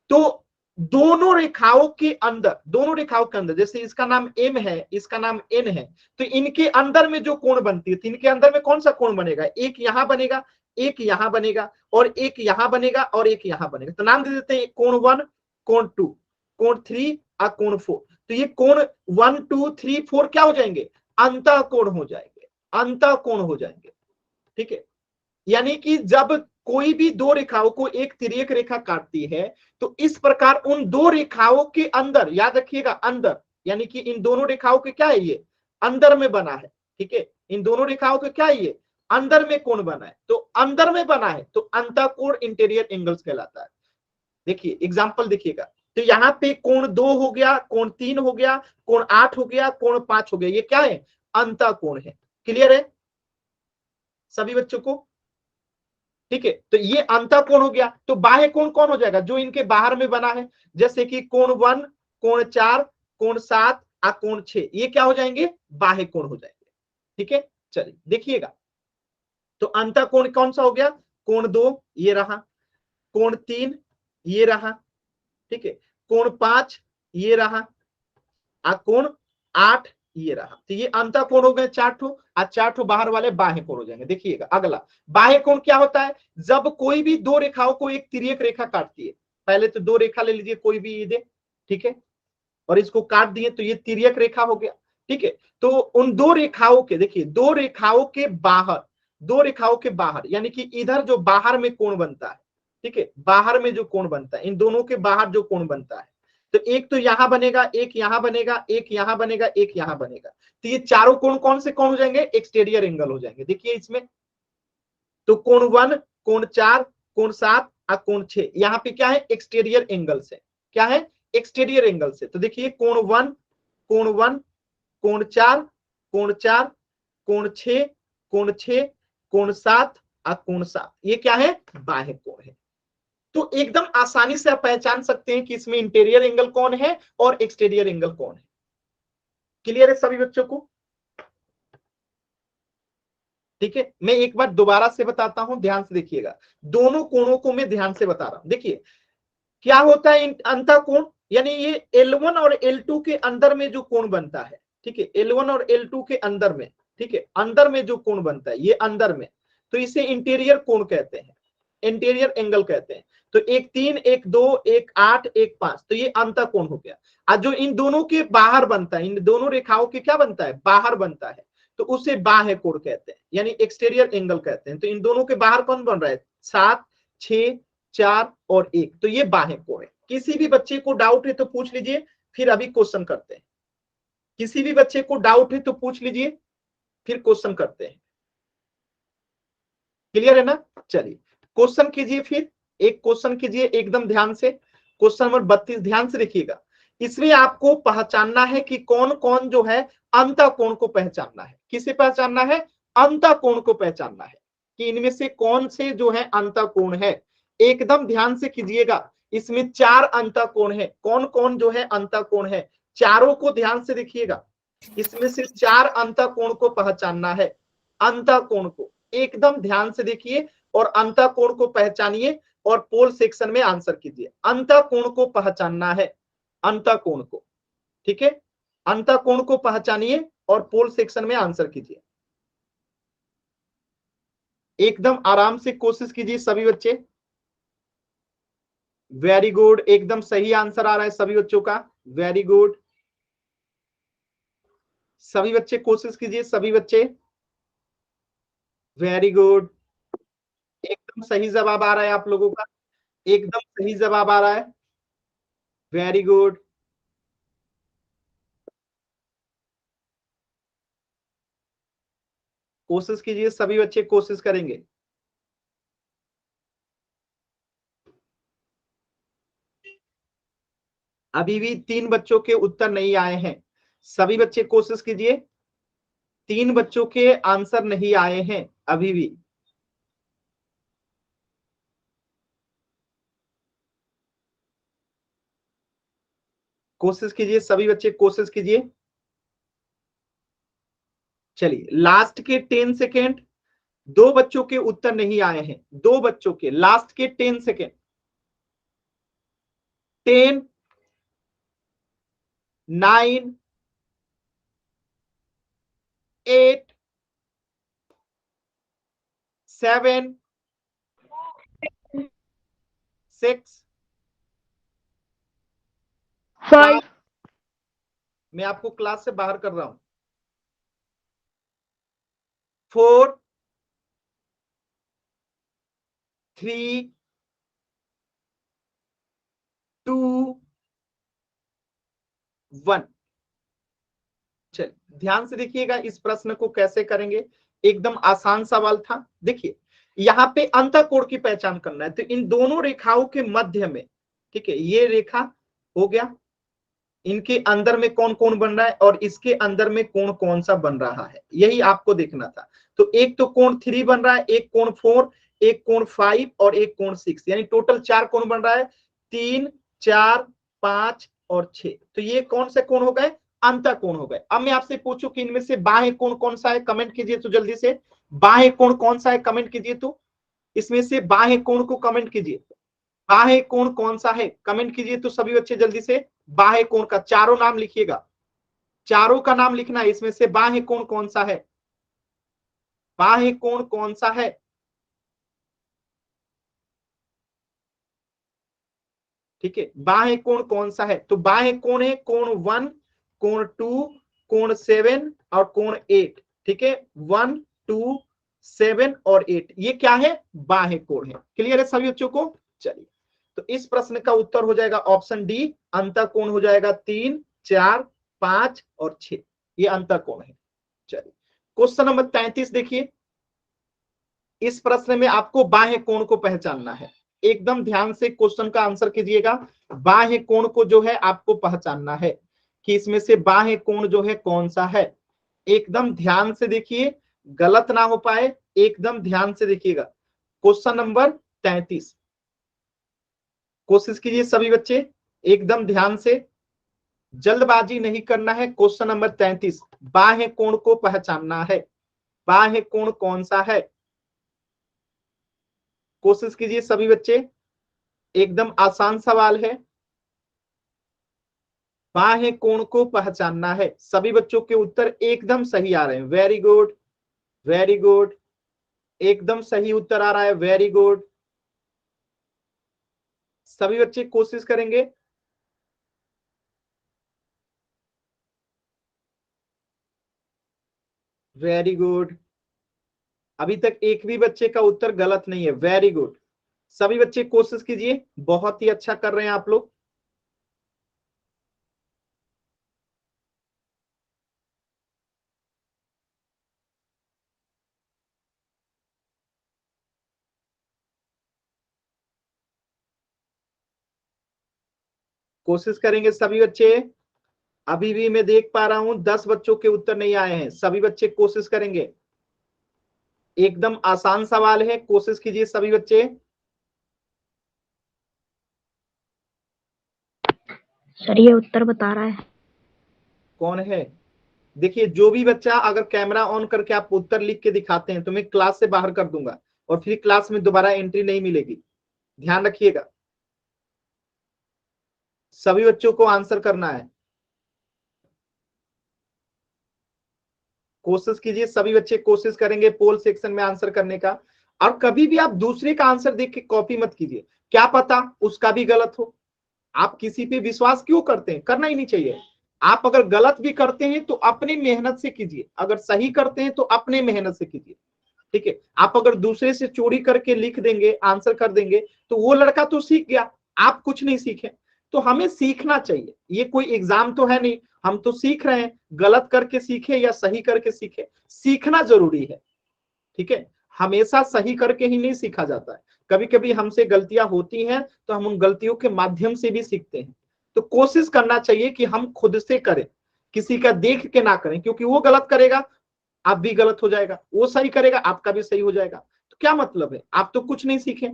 तो दोनों रेखाओं के अंदर, दोनों रेखाओं के अंदर, जैसे इसका नाम M है, इसका नाम N है, तो इनके अंदर में जो कोण बनती है, तो इनके अंदर में कौन सा कोण बनेगा? एक यहां बनेगा, एक यहां बनेगा, और एक यहां बनेगा, और एक यहां बनेगा। तो नाम दे देते हैं कोण 1, कोण 2, कोण 3 और कोण 4। तो ये कोण 1, 2, 3, 4 क्या हो जाएंगे? अंतःकोण हो जाएंगे, अंतःकोण हो जाएंगे। ठीक है, यानी कि जब कोई भी दो रेखाओं को एक तिर्यक रेखा काटती है तो इस प्रकार उन दो रेखाओं के अंदर, याद रखिएगा अंदर, यानी कि इन दोनों रेखाओं के क्या है? ये अंदर में बना है। ठीक है, इन दोनों रेखाओं के क्या है? ये अंदर में कोण बना है, तो अंदर में बना है तो अंतःकोण इंटीरियर एंगल्स कहलाता है। देखिए एग्जांपल देखिएगा, तो यहाँ पे कोण 2 हो गया, कोण 3 हो गया, कोण 8 हो गया, कोण 5 हो गया, ये क्या है? अंतःकोण है। क्लियर है सभी बच्चों को? ठीक है, तो ये अंतःकोण हो गया। तो बाह्य कोण कौन हो जाएगा? जो इनके बाहर में बना है, जैसे कि कोण 1, कोण 4, कोण 7 और कोण 6, ये क्या हो जाएंगे? बाह्य कोण हो जाएंगे। ठीक है, चलिए देखिएगा, तो अंतःकोण कौन सा हो गया? कोण 2 ये रहा, कोण 3 ये रहा, ठीक है, कोण 5 ये रहा, और कोण 8 ये रहा। तो ये अंतःकोण हो गए 4 ठो, और 4 ठो बाहर वाले बाह्य कोण हो जाएंगे। देखिएगा अगला, बाह्य कोण क्या होता है? जब कोई भी दो रेखाओं को एक तिर्यक रेखा काटती है, पहले तो दो रेखा ले लीजिए कोई भी ये दे, ठीक है, और इसको काट दिए तो ये तिर्यक रेखा हो गया। ठीक है, तो उन दो रेखाओं के, देखिए दो रेखाओं के बाहर, दो रेखाओं के बाहर यानी कि इधर जो बाहर में कोण बनता है, ठीक है, बाहर में जो कोण बनता है, इन दोनों के बाहर जो कोण बनता है, तो एक तो यहां बनेगा, एक यहां बनेगा, एक यहां बनेगा, एक यहां बनेगा। तो ये चारों कोण कौन से कोण हो जाएंगे? एक्सटीरियर एंगल हो जाएंगे। देखिए इसमें तो कोण 1, कोण 4, कोण 7 और कोण 6, यहाँ पे क्या है? एक्सटीरियर एंगल से, क्या है? एक्सटीरियर एंगल से। तो देखिए कोण 1, कोण 1, कोण 4, कोण 4, कोण 6, कोण 6, कोण 7 और कोण 7, ये क्या है? बाह्य कोण है। तो एकदम आसानी से आप पहचान सकते हैं कि इसमें इंटीरियर एंगल कौन है और एक्सटीरियर एंगल कौन है। क्लियर है सभी बच्चों को? ठीक है, मैं एक बार दोबारा से बताता हूं, ध्यान से देखिएगा, दोनों कोणों को मैं ध्यान से बता रहा हूं। देखिए क्या होता है अंतःकोण, यानी ये L1 और L2 के अंदर में जो कोण बनता है, ठीक है, L1 और L2 के अंदर में, ठीक है, अंदर में जो कोण बनता है ये अंदर में, तो इसे इंटीरियर कोण कहते हैं, इंटीरियर एंगल कहते हैं। तो एक 3, एक 2, एक 8, एक 5, तो ये अंतःकोण हो गया। और जो इन दोनों के बाहर बनता है, इन दोनों रेखाओं के क्या बनता है? बाहर बनता है, तो उसे बाह्य कोण कहते हैं, यानी एक्सटीरियर एंगल कहते हैं। तो इन दोनों के बाहर कौन बन रहा है? 7, 6, 4 और 1, तो ये बाह्य कोण है। किसी भी बच्चे को डाउट है तो पूछ लीजिए, फिर अभी क्वेश्चन करते हैं। किसी भी बच्चे को डाउट है तो पूछ लीजिए, फिर क्वेश्चन करते हैं। क्लियर है ना? चलिए क्वेश्चन कीजिए, फिर एक क्वेश्चन कीजिए एकदम ध्यान से। क्वेश्चन नंबर 32 ध्यान से देखिएगा। इसमें आपको पहचानना है कि कौन कौन जो है अंतःकोण को पहचानना है। किसे पहचानना है? अंतःकोण को पहचानना है कि इनमें से कौन से जो है अंतःकोण है। एकदम ध्यान से कीजिएगा, इसमें 4 अंतःकोण है। कौन कौन जो है अंतःकोण है, चारों को ध्यान से देखिएगा। इसमें से 4 अंतःकोण को पहचानना है। अंतःकोण को एकदम ध्यान से देखिए और अंतःकोण को पहचानिए और पोल सेक्शन में आंसर कीजिए। अंतःकोण को पहचानना है, अंतःकोण को, ठीक है। अंतःकोण को पहचानिए और पोल सेक्शन में आंसर कीजिए। एकदम आराम से कोशिश कीजिए सभी बच्चे। वेरी गुड, एकदम सही आंसर आ रहा है सभी बच्चों का, वेरी गुड। सभी बच्चे कोशिश कीजिए, सभी बच्चे, वेरी गुड। एकदम सही जवाब आ रहा है आप लोगों का, एकदम सही जवाब आ रहा है, वेरी गुड। कोशिश कीजिए, सभी बच्चे कोशिश करेंगे। अभी भी 3 बच्चों के उत्तर नहीं आए हैं, सभी बच्चे कोशिश कीजिए। 3 बच्चों के आंसर नहीं आए हैं अभी भी। कोशिश कीजिए सभी बच्चे, कोशिश कीजिए। चलिए लास्ट के 10 सेकेंड, 2 बच्चों के उत्तर नहीं आए हैं, 2 बच्चों के लास्ट के 10 सेकेंड। 10, 9, 8, 7, 6, 5, मैं आपको क्लास से बाहर कर रहा हूं, 4, 3, 2, 1। चलिए ध्यान से देखिएगा इस प्रश्न को कैसे करेंगे, एकदम आसान सवाल था। देखिए यहाँ पे अंतःकोण की पहचान करना है, तो इन दोनों रेखाओं के मध्य में, ठीक है, ये रेखा हो गया, इनके अंदर में कौन कौन बन रहा है और इसके अंदर में कौन कौन सा बन रहा है, यही आपको देखना था। तो एक तो कोण 3 बन रहा है, एक कोण 4, एक कोण 5 और एक कोण 6, यानी टोटल 4 कोण बन रहा है, 3, 4, 5 और 6। तो ये कौन से कोण हो गए, अंतःकोण हो गए। अब मैं आपसे पूछूं कि इनमें से बाह्य कोण कौन सा है, कमेंट कीजिए तो जल्दी से। बाह्य कोण कौन सा है, कमेंट कीजिए तो, इसमें से बाह्य कोण को कमेंट कीजिए। बाह्य कोण कौन सा है, कमेंट कीजिए तो सभी बच्चे जल्दी से। बाह्य कोण का चारों नाम लिखिएगा, चारों का नाम लिखना है, इसमें से बाह्य कोण कौन सा है, बाह्य कोण कौन सा है। ठीक है, बाह्य कोण कौन सा है, तो बाह्य कोण है कोण 1, कोण 2, कोण 7 और कोण 8। ठीक है, 1, 2, 7 और 8, ये क्या है, बाह्य कोण है। क्लियर है सभी बच्चों को। चलिए तो इस प्रश्न का उत्तर हो जाएगा ऑप्शन डी, अंतःकोण हो जाएगा 3, 4, 5 और 6, ये अंतःकोण है। चलिए क्वेश्चन नंबर 33 देखिए, इस प्रश्न में आपको बाह्य कोण को पहचानना है, एकदम ध्यान से क्वेश्चन का आंसर कीजिएगा। बाह्य कोण को जो है आपको पहचानना है कि इसमें से बाह्य कोण जो है कौन सा है, एकदम ध्यान से देखिए, गलत ना हो पाए, एकदम ध्यान से देखिएगा। क्वेश्चन नंबर 33, कोशिश कीजिए सभी बच्चे, एकदम ध्यान से, जल्दबाजी नहीं करना है। क्वेश्चन नंबर 33, बाह्य कोण को पहचानना है, बाह्य कोण कौन सा है, कोशिश कीजिए सभी बच्चे, एकदम आसान सवाल है। बाह्य कोण को पहचानना है, सभी बच्चों के उत्तर एकदम सही आ रहे हैं, वेरी गुड, वेरी गुड, एकदम सही उत्तर आ रहा है, वेरी गुड। सभी बच्चे कोशिश करेंगे। वेरी गुड, अभी तक एक भी बच्चे का उत्तर गलत नहीं है, वेरी गुड। सभी बच्चे कोशिश कीजिए, बहुत ही अच्छा कर रहे हैं आप लोग। कोशिश करेंगे सभी बच्चे। अभी भी मैं देख पा रहा हूं 10 बच्चों के उत्तर नहीं आए हैं, सभी बच्चे कोशिश करेंगे, एकदम आसान सवाल है, कोशिश कीजिए सभी बच्चे। सर ये उत्तर बता रहा है। कौन है? देखिए, जो भी बच्चा अगर कैमरा ऑन करके आप उत्तर लिख के दिखाते हैं तो मैं क्लास से बाहर कर दूंगा और फिर क्लास में दोबारा एंट्री नहीं मिलेगी, ध्यान रखिएगा। सभी बच्चों को आंसर करना है, कोशिश कीजिए, सभी बच्चे कोशिश करेंगे पोल सेक्शन में आंसर करने का। और कभी भी आप दूसरे का आंसर देख के कॉपी मत कीजिए, क्या पता उसका भी गलत हो। आप किसी पे विश्वास क्यों करते हैं? करना ही नहीं चाहिए। आप अगर गलत भी करते हैं तो अपनी मेहनत से कीजिए, अगर सही करते हैं तो अपने मेहनत से कीजिए, ठीक है। आप अगर दूसरे से चोरी करके लिख देंगे, आंसर कर देंगे, तो वो लड़का तो सीख गया, आप कुछ नहीं सीखे। तो हमें सीखना चाहिए, ये कोई एग्जाम तो है नहीं, हम तो सीख रहे हैं, गलत करके सीखे या सही करके सीखे, सीखना जरूरी है, ठीक है। हमेशा सही करके ही नहीं सीखा जाता है, कभी कभी हमसे गलतियां होती हैं तो हम उन गलतियों के माध्यम से भी सीखते हैं। तो कोशिश करना चाहिए कि हम खुद से करें, किसी का देख के ना करें, क्योंकि वो गलत करेगा आप भी गलत हो जाएगा, वो सही करेगा आपका भी सही हो जाएगा, तो क्या मतलब है, आप तो कुछ नहीं सीखे।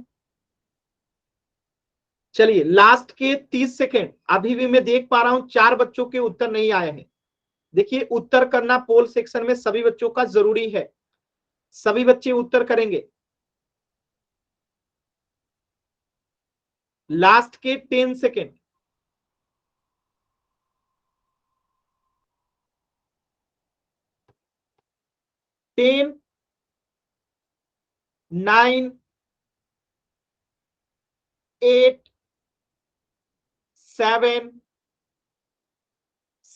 चलिए लास्ट के 30 सेकेंड, अभी भी मैं देख पा रहा हूं 4 बच्चों के उत्तर नहीं आए हैं। देखिए उत्तर करना पोल सेक्शन में सभी बच्चों का जरूरी है, सभी बच्चे उत्तर करेंगे। लास्ट के 10 सेकेंड, 10, 9, 8, 7,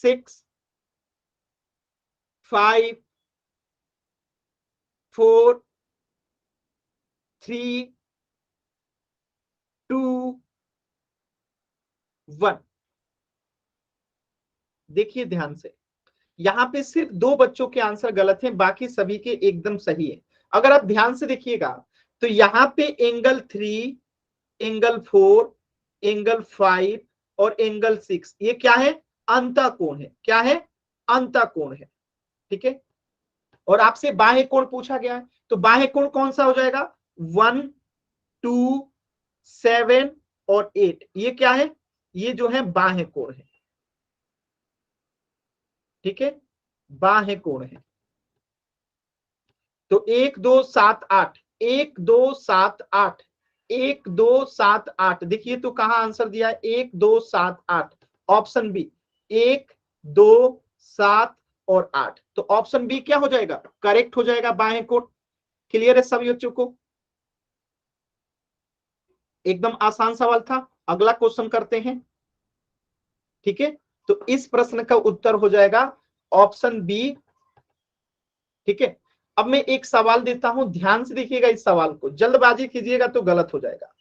6, 5, 4, 3, 2, 1। देखिए ध्यान से, यहां पे सिर्फ 2 बच्चों के आंसर गलत हैं, बाकी सभी के एकदम सही है। अगर आप ध्यान से देखिएगा तो यहाँ पे एंगल 3, एंगल 4, एंगल 5 और एंगल 6, ये क्या है? अंतःकोण है। क्या है? अंतःकोण है, ठीक है। और आपसे बाह्य कोण पूछा गया है, तो बाह्य कोण कौन सा हो जाएगा? 1, 2, 7 और 8, ये क्या है? ये जो है बाह्य कोण है, ठीक है, बाह्य कोण है। तो 1 2 7 8, 1 2 7 8, 1 2 7 8, देखिए तो कहां आंसर दिया है? 1 2 7 8, ऑप्शन बी, 1 2 7 और 8। तो ऑप्शन बी क्या हो जाएगा? करेक्ट हो जाएगा, बाएं कोण। क्लियर है सभी बच्चों को? एकदम आसान सवाल था। अगला क्वेश्चन करते हैं, ठीक है। तो इस प्रश्न का उत्तर हो जाएगा ऑप्शन बी, ठीक है। अब मैं एक सवाल देता हूं, ध्यान से देखिएगा इस सवाल को, जल्दबाजी कीजिएगा तो गलत हो जाएगा।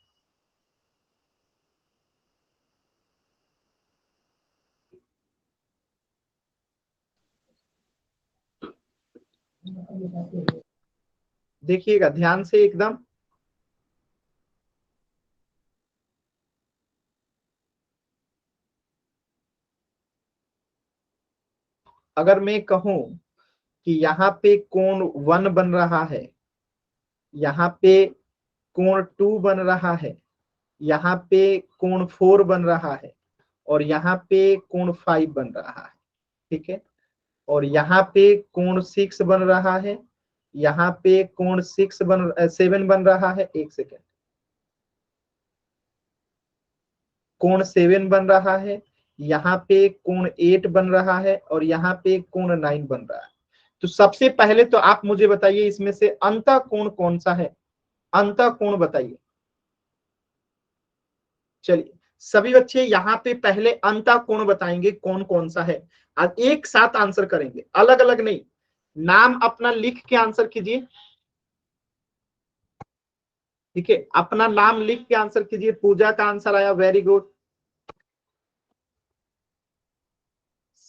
देखिएगा ध्यान से एकदम। अगर मैं कहूं कि यहाँ पे कोण 1 बन रहा है, यहाँ पे कोण 2 बन रहा है, यहाँ पे कोण 4 बन रहा है और यहाँ पे कोण 5 बन रहा है, ठीक है। और यहाँ पे कोण 6 बन रहा है, यहाँ पे कोण 7 बन रहा है, एक सेकेंड, कोण 7 बन रहा है, यहाँ पे कोण 8 बन रहा है और यहाँ पे कोण 9 बन रहा है। तो सबसे पहले तो आप मुझे बताइए इसमें से अंतः कोण कौन सा है? अंतः कोण बताइए। चलिए सभी बच्चे यहाँ पे पहले अंतः कोण बताएंगे कौन कौन सा है, आज एक साथ आंसर करेंगे, अलग अलग नहीं। नाम अपना लिख के आंसर कीजिए, ठीक है, अपना नाम लिख के आंसर कीजिए। पूजा का आंसर आया, वेरी गुड।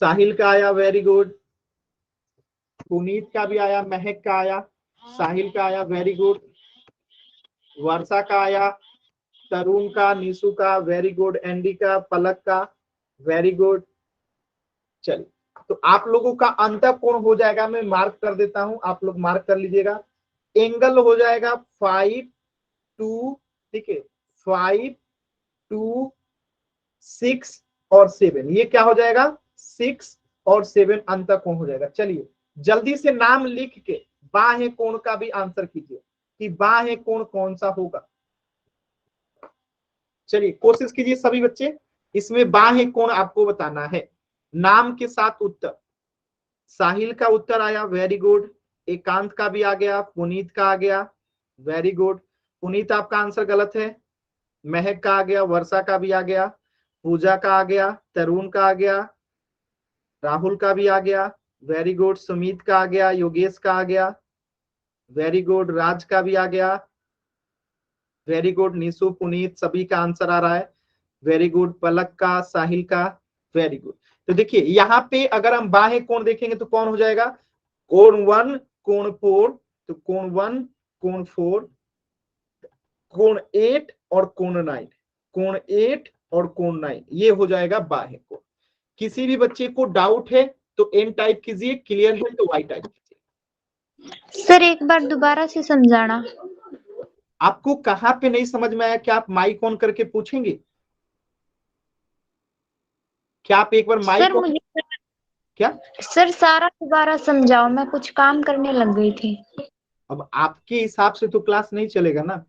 साहिल का आया, वेरी गुड। पुनीत का भी आया, महक का आया, साहिल का आया, वेरी गुड। वर्षा का आया, तरुण का, निशु का, वेरी गुड। एंडी का, पलक का, वेरी गुड। चलिए तो आप लोगों का अंतः कोण हो जाएगा, मैं मार्क कर देता हूं, आप लोग मार्क कर लीजिएगा। एंगल हो जाएगा 5 2, ठीक है, 5 2 6 और 7, ये क्या हो जाएगा 6 और 7 अंतःकोण हो जाएगा। चलिए जल्दी से नाम लिख के बाह्य कोण का भी आंसर कीजिए कि बाह्य कोण कौन सा होगा। चलिए कोशिश कीजिए सभी बच्चे, इसमें बाह्य कोण आपको बताना है, नाम के साथ उत्तर। साहिल का उत्तर आया, वेरी गुड। एकांत का भी आ गया, पुनीत का आ गया, वेरी गुड। पुनीत आपका आंसर गलत है। महक का आ गया, वर्षा का भी आ गया, पूजा का आ गया, तरुण का आ गया, राहुल का भी आ गया, वेरी गुड। सुमित का आ गया, योगेश का आ गया, वेरी गुड। राज का भी आ गया, वेरी गुड। निशु, पुनीत सभी का आंसर आ रहा है, वेरी गुड। पलक का, साहिल का, वेरी गुड। तो देखिए यहाँ पे अगर हम बाह्य कोण देखेंगे तो कौन हो जाएगा, कोण 1, कोण 4, तो कोण 1, कोण 4, कोण 8 और कोण 9, कोण 8 और कोण 9, ये हो जाएगा बाह्य कोण। किसी भी बच्चे को डाउट है तो एन टाइप कीजिए, क्लियर है तो वाई टाइप कीजिए। सर एक बार दोबारा से समझाना। आपको कहां पे नहीं समझ में आया, क्या आप माइक ऑन करके पूछेंगे? क्या आप एक बार सर माइक मुझे क्या सर सारा दोबारा समझाओ, मैं कुछ काम करने लग गई थी। अब आपके हिसाब से तो क्लास नहीं चलेगा ना,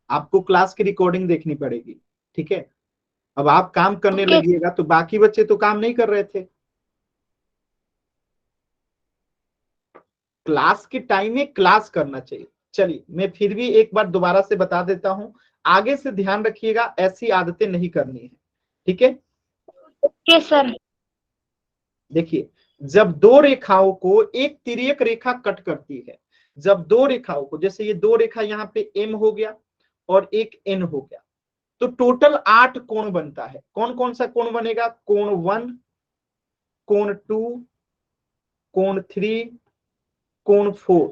आपको क्लास की रिकॉर्डिंग देखनी पड़ेगी, ठीक है। अब आप काम करने ओके। लगिएगा तो बाकी बच्चे तो काम नहीं कर रहे थे। क्लास के टाइम में क्लास करना चाहिए। चलिए मैं फिर भी एक बार दोबारा से बता देता हूं, आगे से ध्यान रखिएगा, ऐसी आदतें नहीं करनी है, ठीक है। Okay sir. देखिए जब दो रेखाओं को एक तिर्यक रेखा कट करती है, जब दो रेखाओं को, जैसे ये दो रेखा यहाँ पे एम हो गया और एक एन हो गया, तो टोटल 8 कोण बनता है। कौन कौन सा कोण बनेगा, कोण 1, कोण 2, कोण 3, कोण 4,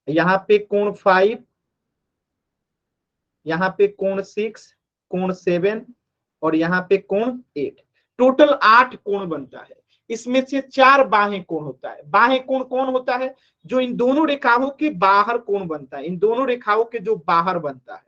यहाँ पे कोण 5, यहाँ पे कोण 6, कोण 7 और यहाँ पे कोण 8, टोटल 8 कोण बनता है। इसमें से 4 बाह्य कोण होता है। बाह्य कोण कौन होता है, जो इन दोनों रेखाओं के बाहर कोण बनता है, इन दोनों रेखाओं के जो बाहर बनता है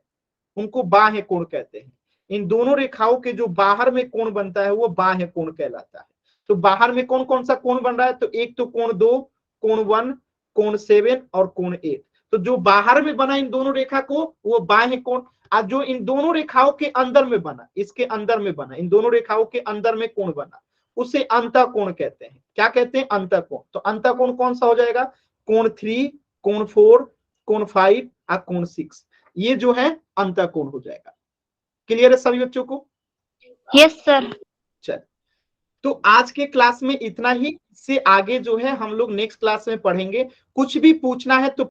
उनको बाह्य कोण कहते हैं। इन दोनों रेखाओं के जो बाहर में कोण बनता है वो बाह्य कोण कहलाता है। तो बाहर में कौन कौन सा कोण बन रहा है, तो एक तो कोण 2, कोण 1, कोण 7 और कोण 8। तो जो बाहर में बना इन दोनों रेखा को वो बाह्य कोण, और जो इन दोनों रेखाओं के अंदर में बना, इसके अंदर में बना, इन दोनों रेखाओं के अंदर में कोण बना, उसे अंतःकोण कहते हैं। क्या कहते हैं, अंतःकोण। तो अंतःकोण कौन सा हो जाएगा, कोण 3, कोण 4, कोण 5 और कोण 6, ये जो है अंतःकोण हो जाएगा। क्लियर है सभी बच्चों को? Yes sir. चल तो आज के क्लास में इतना ही, इससे आगे जो है हम लोग नेक्स्ट क्लास में पढ़ेंगे। कुछ भी पूछना है तो